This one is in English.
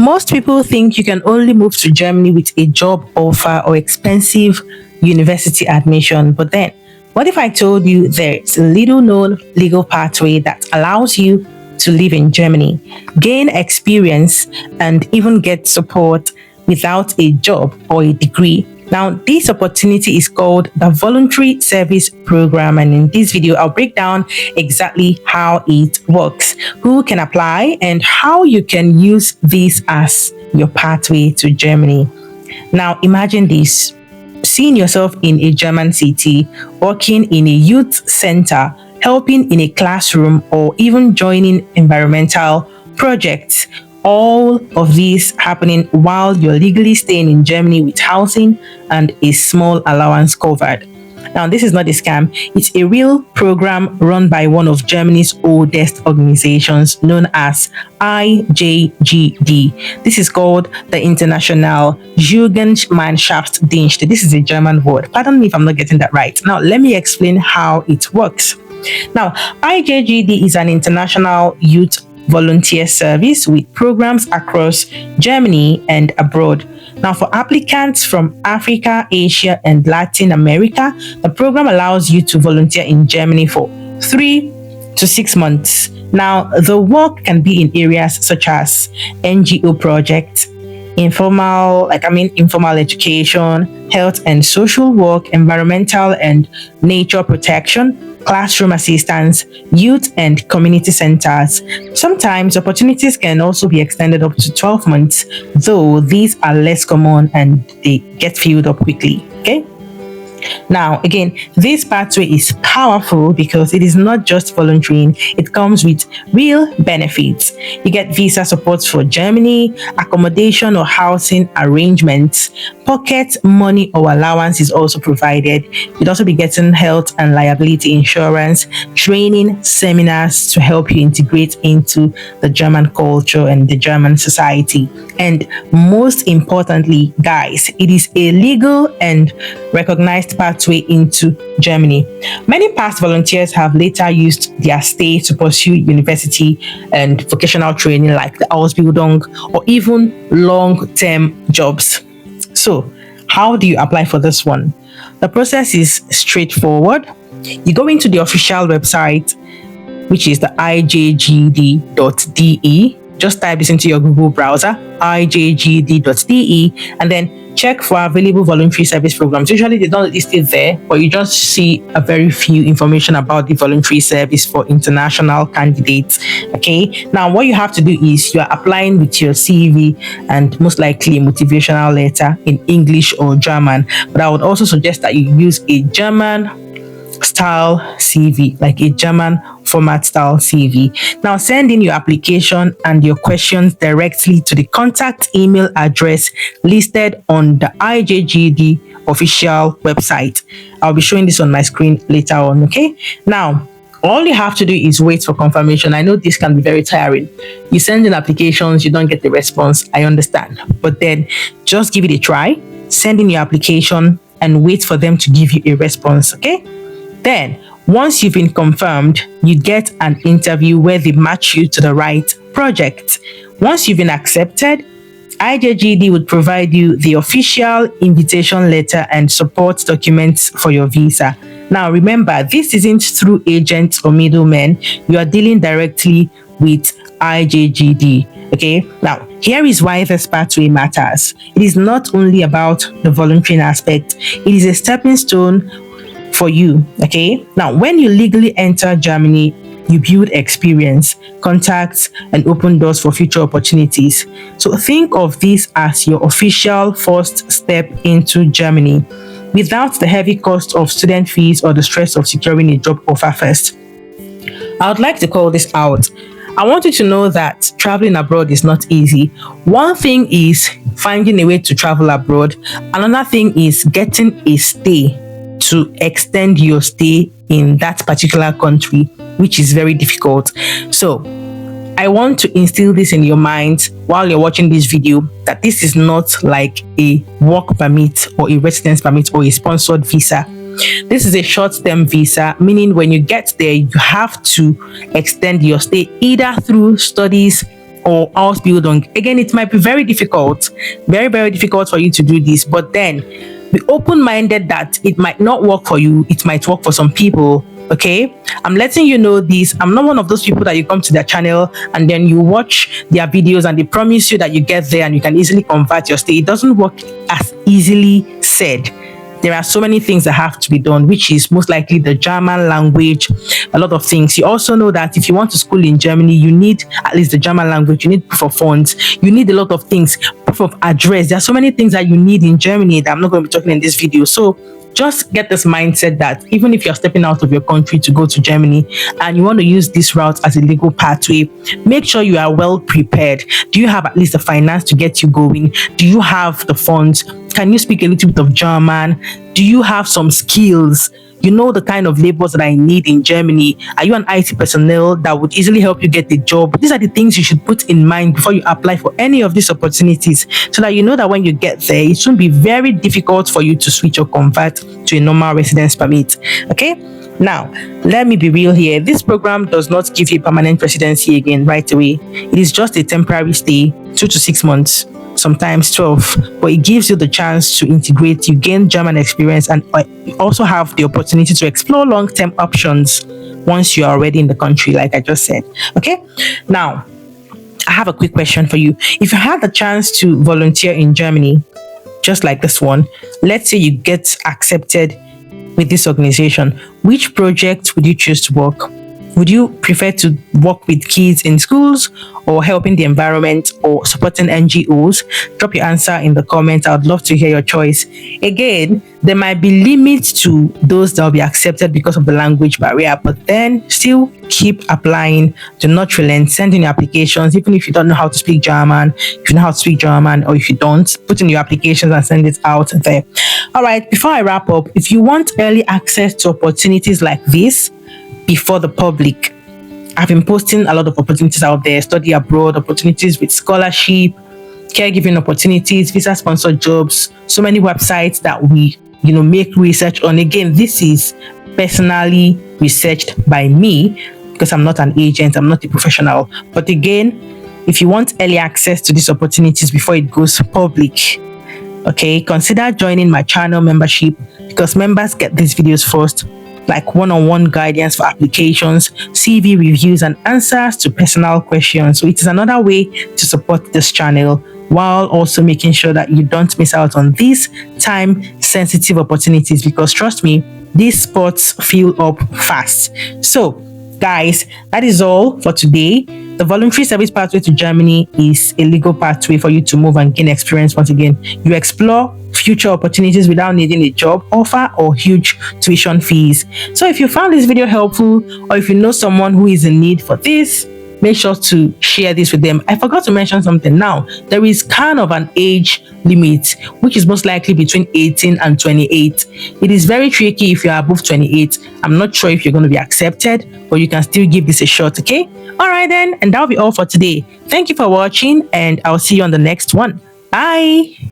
Most people think you can only move to Germany with a job offer or expensive university admission. But then, what if I told you there's a little known legal pathway that allows you to live in Germany, gain experience, and even get support without a job or a degree? Now, this opportunity is called the Voluntary Service Program, and in this video, I'll break down exactly how it works, who can apply, and how you can use this as your pathway to Germany. Now, imagine this: seeing yourself in a German city, working in a youth center, helping in a classroom, or even joining environmental projects. All of these happening while you're legally staying in Germany with housing and a small allowance covered. Now, this is not a scam. It's a real program run by one of Germany's oldest organizations known as IJGD. This is called the International Jugendmannschaftsdienst. This is a German word. Pardon me if I'm not getting that right. Now, let me explain how it works. Now, IJGD is an international youth volunteer service with programs across Germany and abroad. Now, for applicants from Africa, Asia, and Latin America, the program allows you to volunteer in Germany for 3 to 6 months. Now, the work can be in areas such as NGO projects, informal education, health and social work, environmental and nature protection, classroom assistance, youth and community centers. Sometimes opportunities can also be extended up to 12 months, though these are less common and they get filled up quickly. Okay. Now, again, this pathway is powerful because it is not just volunteering, it comes with real benefits. You get visa support for Germany, accommodation or housing arrangements, pocket money or allowance is also provided. You'd also be getting health and liability insurance, training, seminars to help you integrate into the German culture and the German society. And most importantly, guys, it is a legal and recognized pathway into Germany. Many past volunteers have later used their stay to pursue university and vocational training like the Ausbildung or even long-term jobs. So, how do you apply for this one? The process is straightforward. You go into the official website, which is the IJGD.de. Just type this into your Google browser, IJGD.de, and then check for available voluntary service programs. Usually they don't list it there, but you just see a very few information about the voluntary service for international candidates. Okay, now what you have to do is you are applying with your CV and most likely a motivational letter in English or German. But I would also suggest that you use a German style CV, like a German format style CV. Now send in your application and your questions directly to the contact email address listed on the IJGD official website. I'll be showing this on my screen later on. Okay, now all you have to do is wait for confirmation. I know this can be very tiring. You send in applications, you don't get the response. I understand, but then just give it a try. Send in your application and wait for them to give you a response. Okay, then once you've been confirmed, you get an interview where they match you to the right project. Once you've been accepted, IJGD would provide you the official invitation letter and support documents for your visa. Now remember, this isn't through agents or middlemen. You are dealing directly with IJGD. Okay, now here is why this pathway matters. It is not only about the volunteering aspect, it is a stepping stone for you. Okay, now when you legally enter Germany, you build experience, contacts, and open doors for future opportunities. So think of this as your official first step into Germany, without the heavy cost of student fees or the stress of securing a job offer first. I would like to call this out. I want you to know that traveling abroad is not easy. One thing is finding a way to travel abroad. Another thing is getting a stay to extend your stay in that particular country, which is very difficult. So I want to instill this in your mind while you're watching this video, that this is not like a work permit or a residence permit or a sponsored visa. This is a short-term visa, meaning when you get there, you have to extend your stay either through studies, or Ausbildung. Again, it might be very difficult, very, very difficult for you to do this, but then be open-minded that it might not work for you, it might work for some people. Okay, I'm letting you know this. I'm not one of those people that you come to their channel and then you watch their videos and they promise you that you get there and you can easily convert your stay. It doesn't work as easily said. There are so many things that have to be done, which is most likely the German language, a lot of things. You also know that if you want to school in Germany, you need at least the German language, you need proof of funds, you need a lot of things, proof of address. There are so many things that you need in Germany that I'm not going to be talking in this video. So just get this mindset that even if you're stepping out of your country to go to Germany and you want to use this route as a legal pathway, make sure you are well prepared. Do you have at least the finance to get you going? Do you have the funds? Can you speak a little bit of German? Do you have some skills? You know the kind of labors that I need in Germany. Are you an IT personnel that would easily help you get the job? These are the things you should put in mind before you apply for any of these opportunities, so that you know that when you get there, it shouldn't be very difficult for you to switch or convert to a normal residence permit. Okay? Now, let me be real here. This program does not give you permanent residency again right away. It is just a temporary stay, 2 to 6 months. Sometimes 12, but it gives you the chance to integrate, you gain German experience, and you also have the opportunity to explore long-term options once you are already in the country, like I just said. Okay, now I have a quick question for you. If you had the chance to volunteer in Germany, just like this one, let's say you get accepted with this organization, which project would you choose to work? Would you prefer to work with kids in schools, or helping the environment, or supporting NGOs? Drop your answer in the comments. I would love to hear your choice. Again, there might be limits to those that will be accepted because of the language barrier, but then still keep applying. Do not relent. Send in your applications, even if you don't know how to speak German. If you know how to speak German, or if you don't, put in your applications and send it out there. All right, before I wrap up, if you want early access to opportunities like this before the public, I've been posting a lot of opportunities out there: study abroad opportunities with scholarship, caregiving opportunities, visa sponsored jobs, so many websites that we make research on. Again, this is personally researched by me because I'm not an agent, I'm not a professional. But again, if you want early access to these opportunities before it goes public, okay, consider joining my channel membership, because members get these videos first, like one-on-one guidance for applications, CV reviews, and answers to personal questions. So it is another way to support this channel while also making sure that you don't miss out on these time-sensitive opportunities, because trust me, these spots fill up fast. So guys, that is all for today. The voluntary service pathway to Germany is a legal pathway for you to move and gain experience. Once again, you explore future opportunities without needing a job offer or huge tuition fees. So if you found this video helpful, or if you know someone who is in need for this, make sure to share this with them. I forgot to mention something. Now, there is kind of an age limit, which is most likely between 18 and 28. It is very tricky if you are above 28. I'm not sure if you're going to be accepted, but you can still give this a shot, okay? All right then, and that'll be all for today. Thank you for watching, and I'll see you on the next one. Bye.